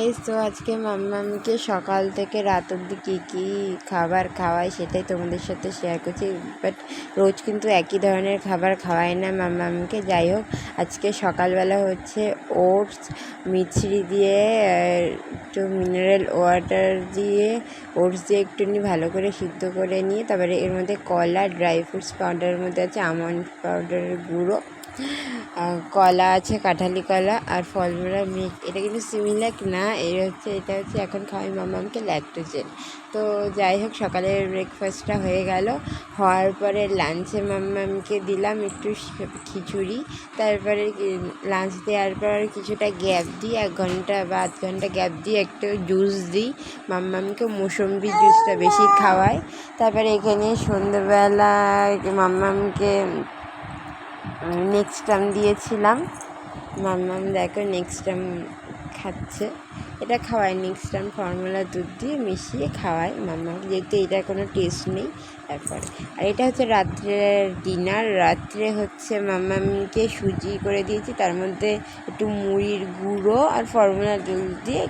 Guys, তো আজকে মাম্মামকে সকাল থেকে রাত অবধি কী খাবার খাওয়াই সেটাই তোমাদের সাথে শেয়ার করছি। বাট রোজ কিন্তু একই ধরনের খাবার খাওয়াই না মাম্মামকে। যাই হোক, আজকে সকালবেলা হচ্ছে ওটস মিছরি দিয়ে একটু মিনারেল ওয়াটার দিয়ে ওটস দিয়ে একটুখানি ভালো করে সিদ্ধ করে নিয়ে তারপরে এর মধ্যে কলা, ড্রাই ফ্রুটস পাউডারের মধ্যে আছে আমন্ড পাউডারের গুঁড়ো, কলা আছে কাঁঠালি কলা আর ফলমূলা মিক্স। এটা কিন্তু সিমিলাক না, এটা হচ্ছে এখন খাওয়াই মাম্মামকে ল্যাকটোজেন। তো যাই হোক, সকালের ব্রেকফাস্টটা হয়ে গেল। হওয়ার পরে লাঞ্চে মাম্মামকে দিলাম একটু খিচুড়ি। তারপরে লাঞ্চ দেওয়ার পর কিছুটা গ্যাপ দিই, 1 ঘন্টা বা আধ ঘন্টা গ্যাপ দিয়ে একটু জুস দিই মাম্মামকে। মৌসম্বি জুসটা বেশি খাওয়াই। তারপরে এখানে সন্ধ্যেবেলা মাম্মামকে নেক্সট টাইম দিয়েছিলাম। মাম্মাম দেখো নেক্সট টাইম খাচ্ছে। এটা খাওয়াই নেক্সট টাইম ফর্মুলা দুধ দিয়ে মিশিয়ে খাওয়াই মাম্মাম, যেহেতু এটার কোনো টেস্ট নেই। তারপরে আর এটা হচ্ছে রাত্রের ডিনার। রাত্রে হচ্ছে মাম্মামকে সুজি করে দিয়েছি, তার মধ্যে একটু মুড়ির গুঁড়ো আর ফর্মুলা দুধ দিয়ে